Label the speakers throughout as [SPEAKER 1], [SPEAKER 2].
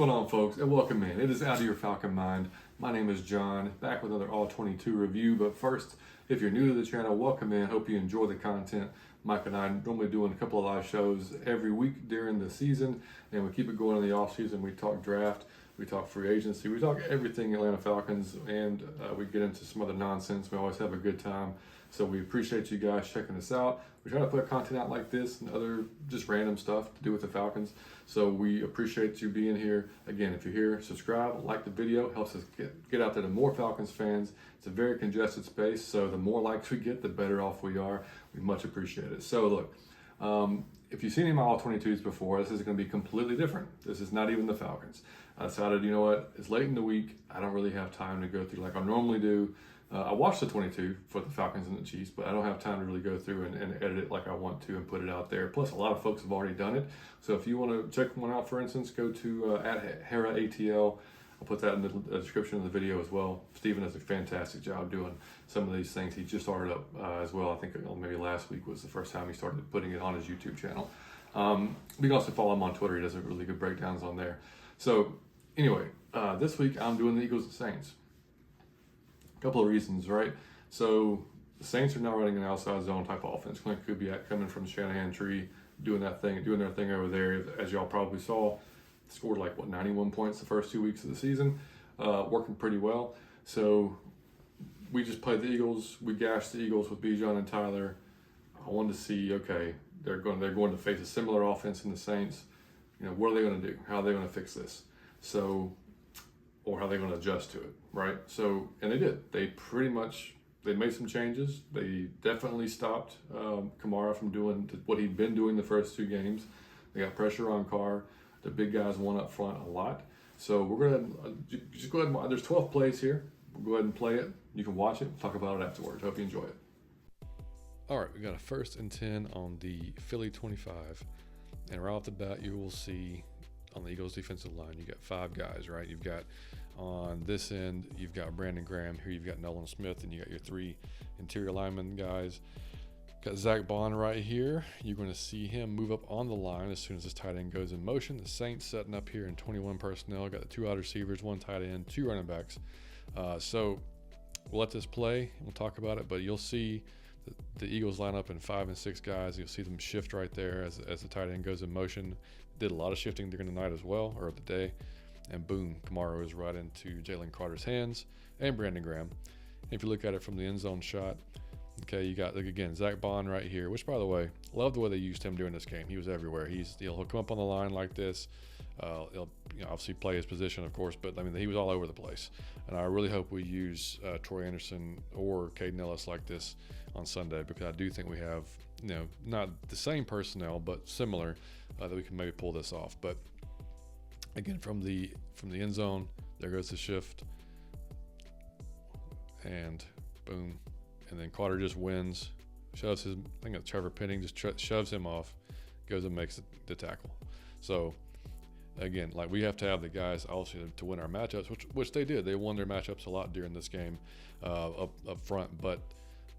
[SPEAKER 1] going on, folks, and welcome in. It is Out of Your Falcon Mind. My name is John, back with another All22 review. But first, if you're new to the channel, welcome in. Hope you enjoy the content. Mike and I normally doing a couple of live shows every week during the season, and we keep it going in the off season. We talk draft, we talk free agency, we talk everything Atlanta Falcons, and we get into some other nonsense. We always have a good time. So we appreciate you guys checking us out. We try to put content out like this and other just random stuff to do with the Falcons. So we appreciate you being here. Again, if you're here, subscribe, like the video. Helps us get out there to more Falcons fans. It's a very congested space, so the more likes we get, the better off we are. We much appreciate it. So look, if you've seen any of my All22s before, this is going to be completely different. This is not even the Falcons. I decided, you know what, it's late in the week. I don't really have time to go through like I normally do. I watched the 22 for the Falcons and the Chiefs, but I don't have time to really go through and edit it like I want to and put it out there. Plus, a lot of folks have already done it. So if you want to check one out, for instance, go to @HeraATL. I'll put that in the description of the video as well. Steven does a fantastic job doing some of these things. He just started up as well. I think maybe last week was the first time he started putting it on his YouTube channel. You can also follow him on Twitter. He does a really good breakdowns on there. So anyway, this week I'm doing the Eagles and Saints. Couple of reasons, right? So the Saints are now running an outside zone type of offense. Clint Kubiak coming from the Shanahan tree, doing their thing over there. As y'all probably saw, scored like 91 points the first 2 weeks of the season, working pretty well. So we just played the Eagles. We gashed the Eagles with Bijan and Tyler. I wanted to see, okay, they're going to face a similar offense in the Saints. You know, what are they going to do? How are they going to fix this? So, or how they're going to adjust to it, right? So, and they did. They made some changes. They definitely stopped Kamara from doing what he'd been doing the first two games. They got pressure on Carr. The big guys won up front a lot. So we're going to just go ahead and, there's 12 plays here. We'll go ahead and play it. You can watch it. Talk about it afterwards. Hope you enjoy it. All right, we got a 1st and 10 on the Philly 25. And right off the bat, you will see on the Eagles defensive line, you got 5 guys, right? You've got on this end, you've got Brandon Graham. Here you've got Nolan Smith, and you got your 3 interior lineman guys. Got Zach Bond right here. You're going to see him move up on the line as soon as this tight end goes in motion. The Saints setting up here in 21 personnel. Got the 2 wide receivers, 1 tight end, 2 running backs. So we'll let this play. We'll talk about it, but you'll see the Eagles line up in 5 and 6 guys. You'll see them shift right there as the tight end goes in motion. Did a lot of shifting during the night as well, or the day. And boom, Kamara is right into Jalen Carter's hands and Brandon Graham. And if you look at it from the end zone shot, okay, you got, look again, Zach Bond right here, which, by the way, love the way they used him during this game. He was everywhere. He'll come up on the line like this. He'll obviously play his position, of course, but I mean, he was all over the place. And I really hope we use Troy Anderson or Caden Ellis like this on Sunday, because I do think we have, not the same personnel, but similar, that we can maybe pull this off. But again, from the end zone, there goes the shift, and boom. And then Carter just wins, shoves his, I think it's Trevor Penning, just shoves him off, goes and makes the tackle. So again, like, we have to have the guys obviously to win our matchups, which they did. They won their matchups a lot during this game up front. But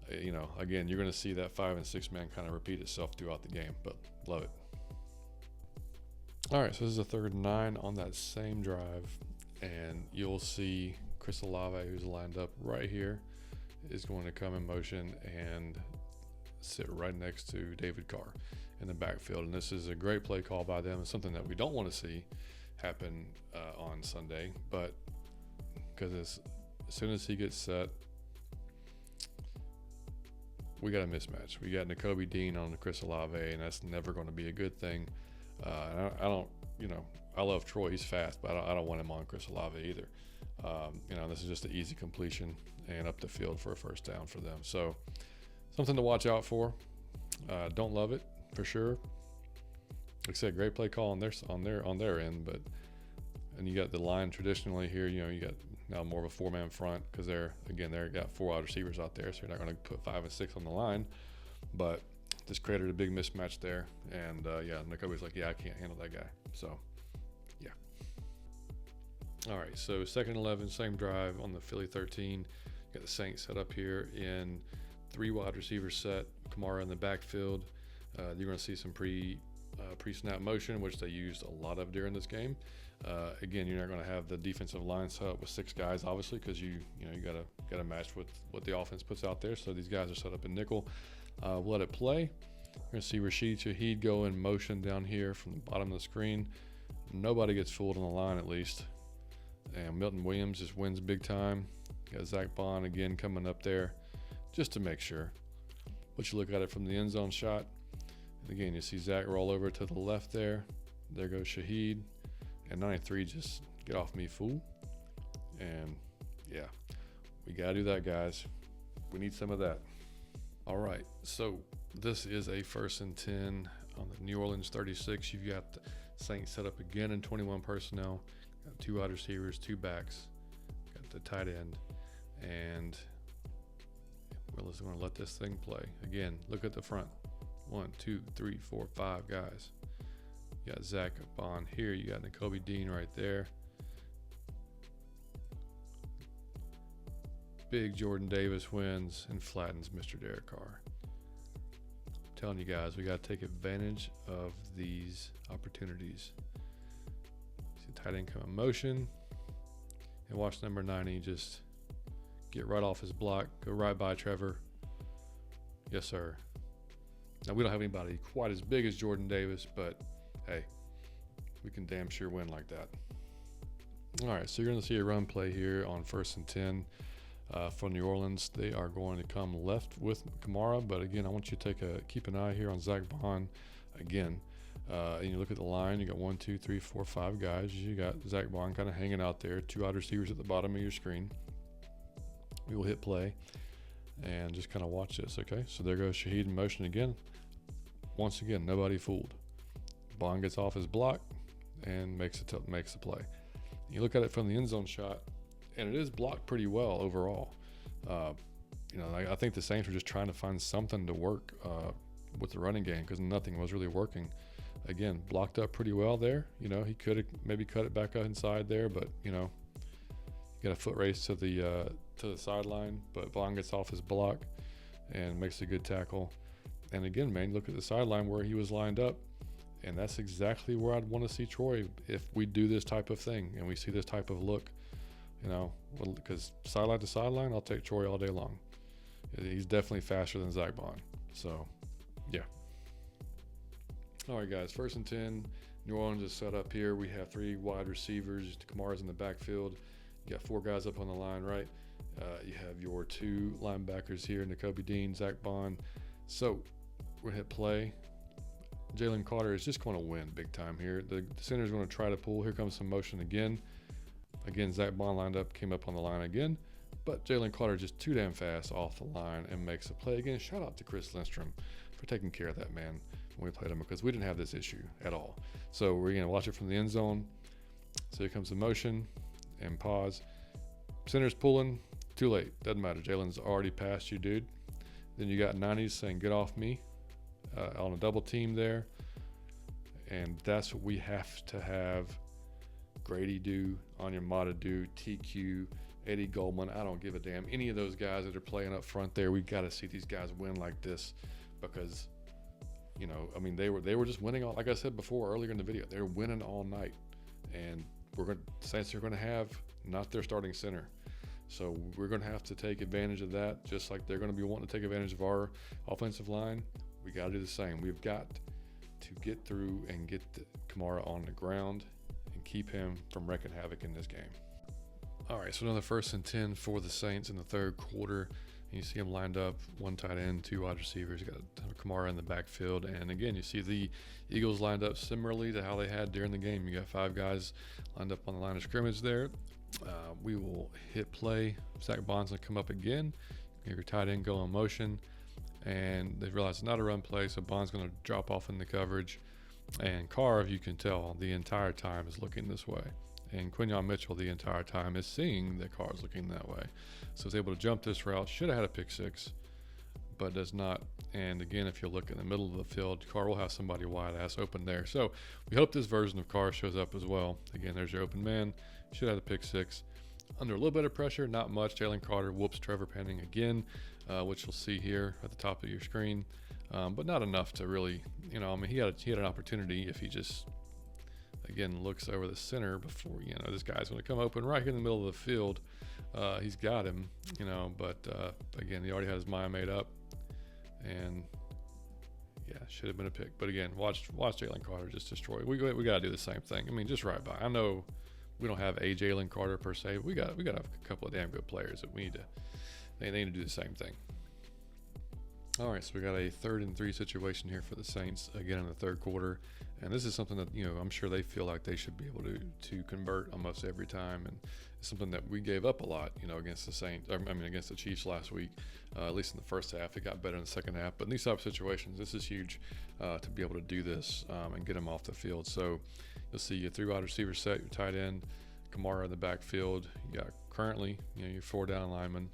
[SPEAKER 1] again, you're going to see that 5 and 6 man kind of repeat itself throughout the game. But love it. All right, so this is a 3rd and 9 on that same drive, and you'll see Chris Olave, who's lined up right here, is going to come in motion and sit right next to David Carr in the backfield. And this is a great play call by them. It's something that we don't want to see happen on Sunday, but because as soon as he gets set, we got a mismatch. We got Nakobe Dean on Chris Olave, and that's never going to be a good thing. I don't, I love Troy. He's fast, but I don't want him on Chris Olave either. This is just an easy completion and up the field for a 1st down for them. So something to watch out for. Don't love it for sure. Like I said, great play call on their end, but and you got the line traditionally here. You got now more of a 4-man front, because they've got 4 wide receivers out there, so you're not going to put 5 and 6 on the line, but just created a big mismatch there. And Nakobe's like, I can't handle that guy. So yeah. All right, so 2nd and 11, same drive on the Philly 13. Got the Saints set up here in 3 wide receiver set. Kamara in the backfield. You're going to see some pre-snap motion, which they used a lot of during this game. Again, you're not going to have the defensive line set up with 6 guys, obviously, because you got to match with what the offense puts out there. So these guys are set up in nickel. We'll let it play. We're going to see Rashid Shaheed go in motion down here from the bottom of the screen. Nobody gets fooled on the line, at least. And Milton Williams just wins big time. Got Zach Bond again coming up there just to make sure. But you look at it from the end zone shot. And again, you see Zach roll over to the left there. There goes Shaheed. And 93, just get off me, fool. And yeah, we got to do that, guys. We need some of that. All right, so this is a 1st and 10 on the New Orleans 36. You've got the Saints set up again in 21 personnel. Got 2 wide receivers, 2 backs. Got the tight end. And we're just going to let this thing play. Again, look at the front. 1, 2, 3, 4, 5 guys. You got Zach Bond here. You got Nakobe Dean right there. Big Jordan Davis wins and flattens Mr. Derek Carr. I'm telling you guys, we got to take advantage of these opportunities. See tight end come in motion. And watch number 90 just get right off his block. Go right by Trevor. Yes, sir. Now, we don't have anybody quite as big as Jordan Davis, but hey, we can damn sure win like that. All right, so you're going to see a run play here on 1st and 10 for New Orleans. They are going to come left with Kamara, but again, I want you to keep an eye here on Zach Bond again. And you look at the line, you got 1, 2, 3, 4, 5 guys. You got Zach Bond kind of hanging out there, 2 wide receivers at the bottom of your screen. We will hit play and just kind of watch this, okay? So there goes Shaheed in motion again. Once again, nobody fooled. Bond gets off his block and makes the play. You look at it from the end zone shot, and it is blocked pretty well overall. I think the Saints were just trying to find something to work with the running game because nothing was really working. Again, blocked up pretty well there. He could have maybe cut it back inside there, but you got a foot race to the sideline. But Bond gets off his block and makes a good tackle. And again, man, look at the sideline where he was lined up. And that's exactly where I'd want to see Troy if we do this type of thing and we see this type of look, because sideline to sideline, I'll take Troy all day long. He's definitely faster than Zach Bond. So, yeah. All right, guys, 1st and 10. New Orleans is set up here. We have 3 wide receivers. Kamara's in the backfield. You got 4 guys up on the line, right? You have your 2 linebackers here, Nakobe Dean, Zach Bond. So, we're going to hit play. Jalen Carter is just going to win big time here. The center is going to try to pull. Here comes some motion again. Again, Zach Bond lined up, came up on the line again. But Jalen Carter just too damn fast off the line and makes a play again. Shout out to Chris Lindstrom for taking care of that man when we played him because we didn't have this issue at all. So we're going to watch it from the end zone. So here comes the motion and pause. Center's pulling. Too late. Doesn't matter. Jalen's already past you, dude. Then you got 90s saying, get off me. On a double team there, and that's what we have to have Grady do, Onyemata do, TQ, Eddie Goldman. I don't give a damn. Any of those guys that are playing up front there, we've got to see these guys win like this because, they were just winning all. Like I said before earlier in the video, they're winning all night, and the Saints are going to have not their starting center. So we're going to have to take advantage of that, just like they're going to be wanting to take advantage of our offensive line. We got to do the same. We've got to get through and get Kamara on the ground and keep him from wreaking havoc in this game. All right, so another 1st and 10 for the Saints in the 3rd quarter. And you see them lined up, 1 tight end, 2 wide receivers. You got Kamara in the backfield. And again, you see the Eagles lined up similarly to how they had during the game. You got 5 guys lined up on the line of scrimmage there. We will hit play. Zach Bond's going to come up again. Your tight end go in motion. And they realize it's not a run play, so Bond's going to drop off in the coverage. And Carr, if you can tell, the entire time is looking this way. And Quinyon Mitchell the entire time is seeing that Carr is looking that way. So he's able to jump this route. Should have had a pick 6, but does not. And again, if you look in the middle of the field, Carr will have somebody wide ass open there. So we hope this version of Carr shows up as well. Again, there's your open man. Should have a pick 6. Under a little bit of pressure, not much. Jalen Carter whoops Trevor Penning again, which you'll see here at the top of your screen, but not enough to really, he had an opportunity if he just, again, looks over the center before, this guy's going to come open right here in the middle of the field. He's got him, but again, he already had his mind made up, and yeah, should have been a pick. But again, watch Jalen Carter just destroy. We got to do the same thing. I mean, just right by. I know we don't have a Jalen Carter per se. But we got a couple of damn good players that we need to. They need to do the same thing. All right, so we got a 3rd and 3 situation here for the Saints again in the third quarter, and this is something that I'm sure they feel like they should be able to convert almost every time, and it's something that we gave up a lot, against the Saints. Against the Chiefs last week, at least in the first half. It got better in the second half, but in these type of situations, this is huge to be able to do this and get them off the field. So you'll see your 3 wide receiver set, your tight end, Kamara in the backfield. You got currently, your 4 down linemen.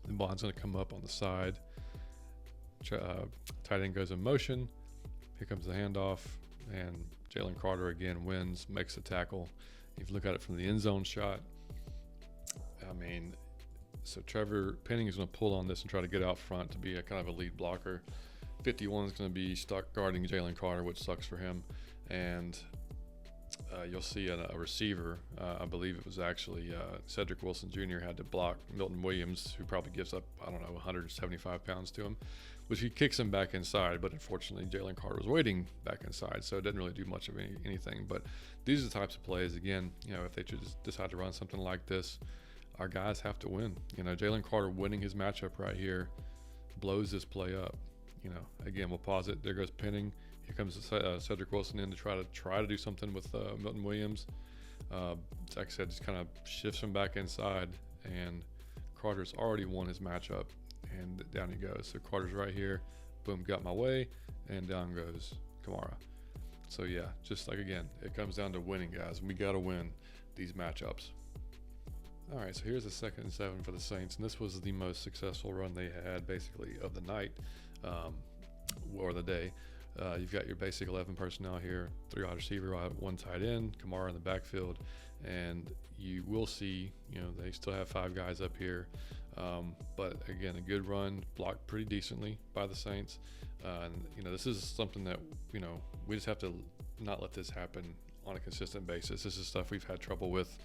[SPEAKER 1] The ball's going to come up on the side. Tight end goes in motion. Here comes the handoff, and Jalen Carter again wins, makes the tackle. If you look at it from the end zone shot, so Trevor Penning is going to pull on this and try to get out front to be a kind of a lead blocker. 51 is going to be stuck guarding Jalen Carter, which sucks for him. And you'll see a receiver, I believe it was actually Cedric Wilson Jr. had to block Milton Williams, who probably gives up, 175 pounds to him, which he kicks him back inside. But unfortunately, Jalen Carter was waiting back inside, so it didn't really do much of anything. But these are the types of plays, again, if they just decide to run something like this, our guys have to win. Jalen Carter winning his matchup right here blows this play up. Again, we'll pause it. There goes Penning. Here comes Cedric Wilson in to try to do something with Milton Williams. Like I said, just kind of shifts him back inside, and Carter's already won his matchup, and down he goes. So Carter's right here, boom, got my way, and down goes Kamara. So yeah, just like again, it comes down to winning, guys. We got to win these matchups. All right, so here's a 2nd and 7 for the Saints, and this was the most successful run they had basically of the night or the day. You've got your basic 11 personnel here, 3 wide receiver, 1 tight end, Kamara in the backfield, and you will see, they still have 5 guys up here. But again, a good run, blocked pretty decently by the Saints. And this is something that, we just have to not let this happen on a consistent basis. This is stuff we've had trouble with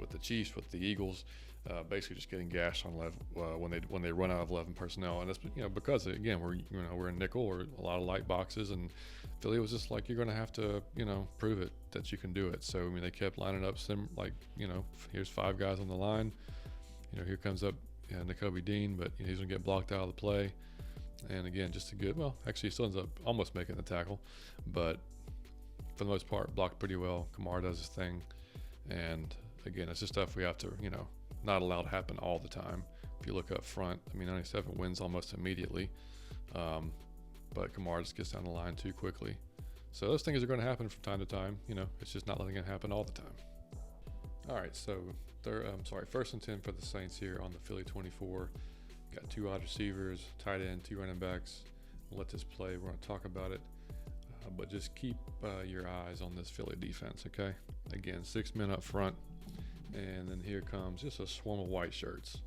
[SPEAKER 1] the Chiefs, with the Eagles, basically just getting gashed on when they run out of 11 personnel, and that's because again we're in nickel or a lot of light boxes, and Philly was just like, you're going to have to prove it that you can do it. So they kept lining up here's 5 guys on the line. Here comes up Nakobe Dean, but he's going to get blocked out of the play, and again just actually he still ends up almost making the tackle, but for the most part blocked pretty well. Kamara does his thing, and again, it's just stuff we have to not allow to happen all the time. If you look up front, 97 wins almost immediately, but Kamara just gets down the line too quickly. So those things are going to happen from time to time. It's just not letting it happen all the time. All right, so 1st and 10 for the Saints here on the Philly 24. Got 2 wide receivers, tight end, 2 running backs. We'll let this play. We're going to talk about it, but just keep your eyes on this Philly defense, okay? Again, 6 men up front. And then here comes just a swarm of white shirts.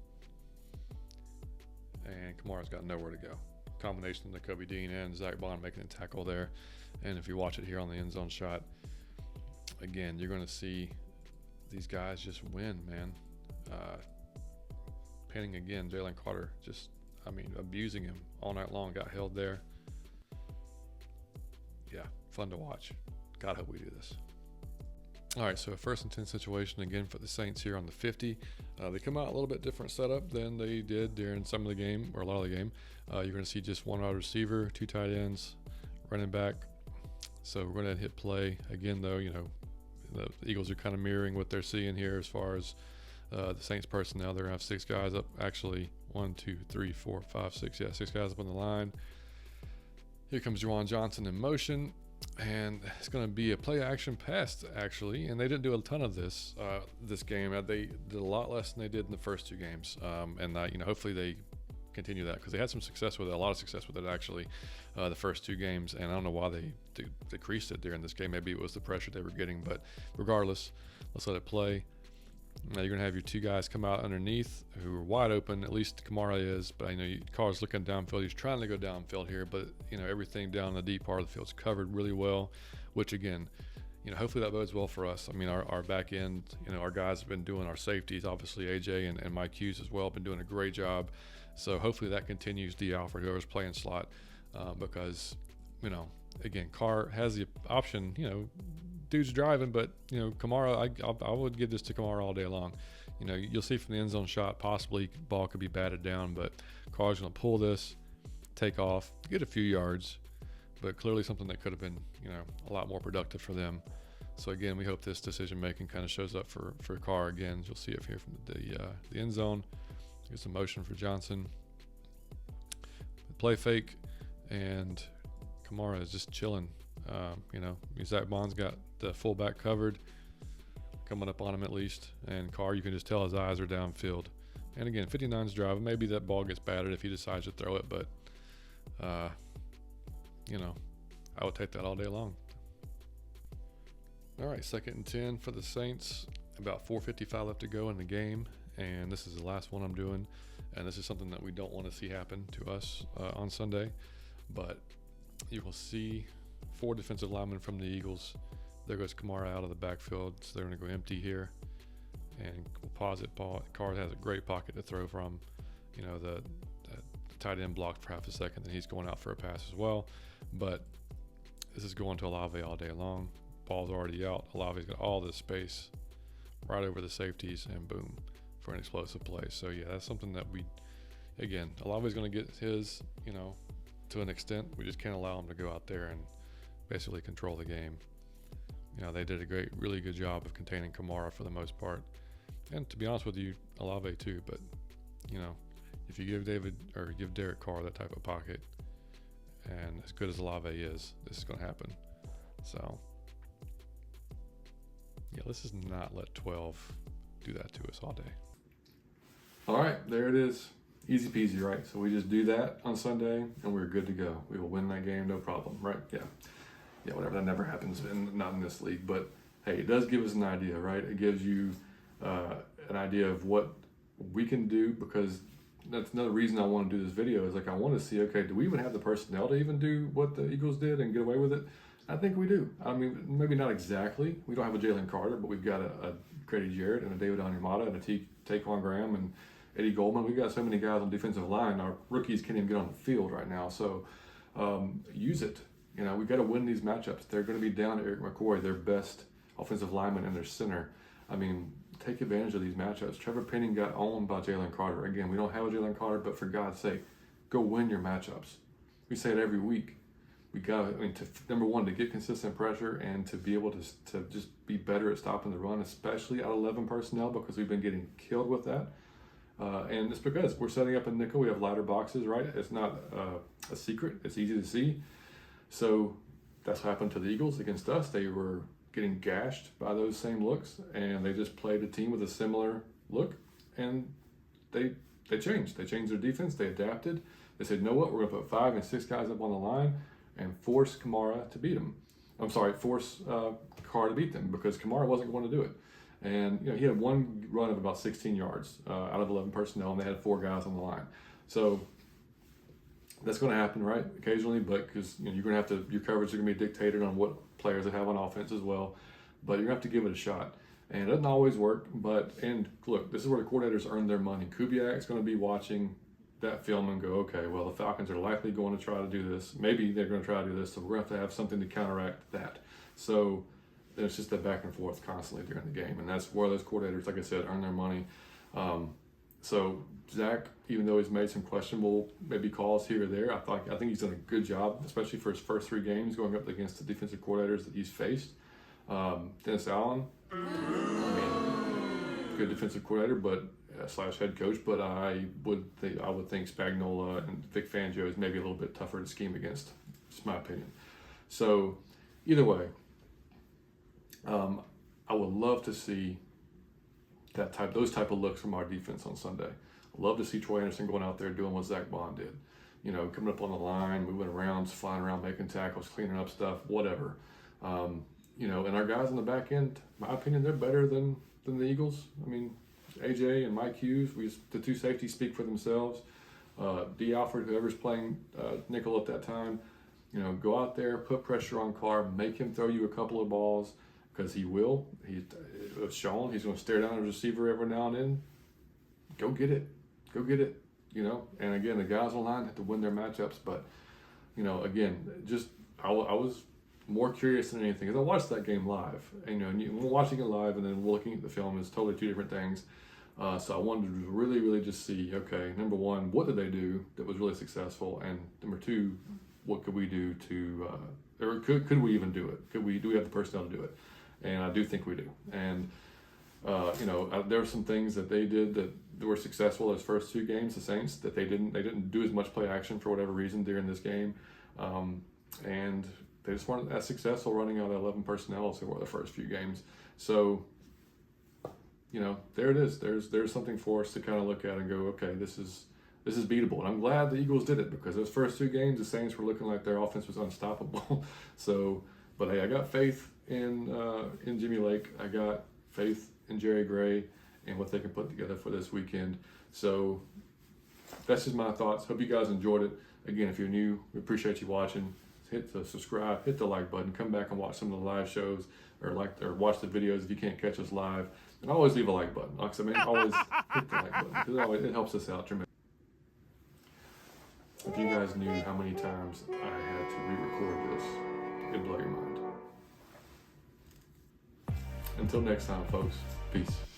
[SPEAKER 1] And Kamara's got nowhere to go. Combination of Nakobe Dean and Zach Bond making a tackle there. And if you watch it here on the end zone shot, again, you're going to see these guys just win, man. Penning again, Jalen Carter just, abusing him all night long, got held there. Yeah, fun to watch. God, hope we do this. All right, so a 1st and 10 situation again for the Saints here on the 50. They come out a little bit different setup than they did during some of the game, or a lot of the game. You're going to see just 1 wide receiver, 2 tight ends, running back. So we're going to hit play. Again, though, the Eagles are kind of mirroring what they're seeing here as far as the Saints personnel. They're going to have 6 guys up, actually 1, 2, 3, 4, 5, 6. Yeah, 6 guys up on the line. Here comes Juwan Johnson in motion. And it's going to be a play action pass, actually. And they didn't do a ton of this game. They did a lot less than they did in the first 2 games. And hopefully they continue that, because they had some success with it, a lot of success with it, actually, the first 2 games. And I don't know why they decreased it during this game. Maybe it was the pressure they were getting. But regardless, let's let it play. Now you're going to have your 2 guys come out underneath who are wide open. At least Kamara is, but Carr's looking downfield. He's trying to go downfield here, but everything down the deep part of the field is covered really well, which again, hopefully that bodes well for us. I mean, our back end, our guys have been doing our safeties, obviously AJ and Mike Hughes as well, been doing a great job. So hopefully that continues for whoever's playing slot, because, again, Carr has the option, dude's driving, but, Kamara, I would give this to Kamara all day long. You'll see from the end zone shot, possibly ball could be batted down, but Carr's going to pull this, take off, get a few yards, but clearly something that could have been, a lot more productive for them. So again, we hope this decision making kind of shows up for Carr again. You'll see it here from the end zone. Here's some motion for Johnson. Play fake, and Kamara is just chilling. Zach Bond's got the fullback covered, coming up on him at least. And Carr, you can just tell his eyes are downfield. And again, 59's driving. Maybe that ball gets batted if he decides to throw it, but I would take that all day long. All right, 2nd and 10 for the Saints. About 4:55 left to go in the game, and this is the last one I'm doing. And this is something that we don't want to see happen to us on Sunday. But you will see 4 defensive linemen from the Eagles. There goes Kamara out of the backfield, so they're going to go empty here. And we'll pause it. Carr has a great pocket to throw from. The tight end blocked for half a second, then he's going out for a pass as well. But this is going to Olave all day long. Ball's already out. Olave's got all this space right over the safeties, and boom, for an explosive play. So yeah, that's something that Olave's going to get his, to an extent. We just can't allow him to go out there and basically control the game. They did a really good job of containing Kamara for the most part. And to be honest with you, Olave too, but if you give Derek Carr that type of pocket, and as good as Olave is, this is going to happen. So yeah, let's just not let 12 do that to us all day. All right, there it is. Easy peasy, right? So we just do that on Sunday, and we're good to go. We will win that game, no problem, right? Yeah, whatever. That never happens, not in this league. But hey, it does give us an idea, right? It gives you an idea of what we can do, because that's another reason I want to do this video, is I want to see, okay, do we even have the personnel to even do what the Eagles did and get away with it? I think we do. I mean, maybe not exactly. We don't have a Jalen Carter, but we've got a Grady Jarrett and a David Onyemata and a Taquan Graham and Eddie Goldman. We've got so many guys on defensive line. Our rookies can't even get on the field right now. So use it. We've got to win these matchups. They're going to be down to Eric McCoy, their best offensive lineman and their center. I mean, take advantage of these matchups. Trevor Penning got owned by Jalen Carter. Again, we don't have a Jalen Carter, but for God's sake, go win your matchups. We say it every week. We got number one, to get consistent pressure and to be able to just be better at stopping the run, especially out of 11 personnel, because we've been getting killed with that. And it's because we're setting up a nickel. We have ladder boxes, right? It's not a secret. It's easy to see. So that's what happened to the Eagles against us. They were getting gashed by those same looks, and they just played a team with a similar look, and they changed. They changed their defense. They adapted. They said, you know what? We're going to put 5 and 6 guys up on the line and force Kamara to beat them. Force Carr to beat them, because Kamara wasn't going to do it. And he had one run of about 16 yards out of 11 personnel, and they had 4 guys on the line. So that's going to happen, right? Occasionally, but because you're going to have to, your coverage is going to be dictated on what players they have on offense as well. But you're going to have to give it a shot. And it doesn't always work, and look, this is where the coordinators earn their money. Kubiak's going to be watching that film and go, okay, well, the Falcons are likely going to try to do this. Maybe they're going to try to do this, so we're going to have something to counteract that. So it's just that back and forth constantly during the game, and that's where those coordinators, like I said, earn their money. So Zach, even though he's made some questionable maybe calls here or there, I think he's done a good job, especially for his first 3 games going up against the defensive coordinators that he's faced. Dennis Allen, good defensive coordinator, but / head coach, but I would think Spagnuolo and Vic Fangio is maybe a little bit tougher to scheme against. Just my opinion. So either way, I would love to see those type of looks from our defense on Sunday. I'd love to see Troy Anderson going out there doing what Zach Bond did. Coming up on the line, moving around, flying around, making tackles, cleaning up stuff, whatever. And our guys on the back end, my opinion, they're better than the Eagles. I mean, AJ and Mike Hughes, the 2 safeties speak for themselves. D. Alford, whoever's playing nickel at that time, go out there, put pressure on Carr, make him throw you a couple of balls, because he will. It was shown he's going to stare down a receiver every now and then. Go get it. Go get it. You know, and again, the guys online have to win their matchups, but, you know, again, just I was more curious than anything because I watched that game live. And, you know, and watching it live and then looking at the film is totally two different things. So I wanted to really just see, okay, number one, what did they do that was really successful? And number two, what could we do to, or could we even do it? Do we have the personnel to do it? And I do think we do. And, you know, there were some things that they did that were successful those first two games, the Saints, that they didn't do as much play action for whatever reason during this game. And they just weren't as successful running out 11 personnel as they were the first few games. So, you know, there it is. There's something for us to kind of look at and go, okay, this is beatable. And I'm glad the Eagles did it because those first two games, the Saints were looking like their offense was unstoppable. So, but hey, I got faith in Jimmy Lake. I got faith in Jerry Gray and what they can put together for this weekend. So that's just my thoughts. Hope you guys enjoyed it. Again, if you're new, we appreciate you watching. Hit the subscribe, hit the like button, come back and watch some of the live shows or watch the videos if you can't catch us live. And always leave a like button. Like I mean, always hit the like button because it helps us out tremendously. If you guys knew how many times I had to re-record this, it'd blow your mind. Until next time, folks, peace.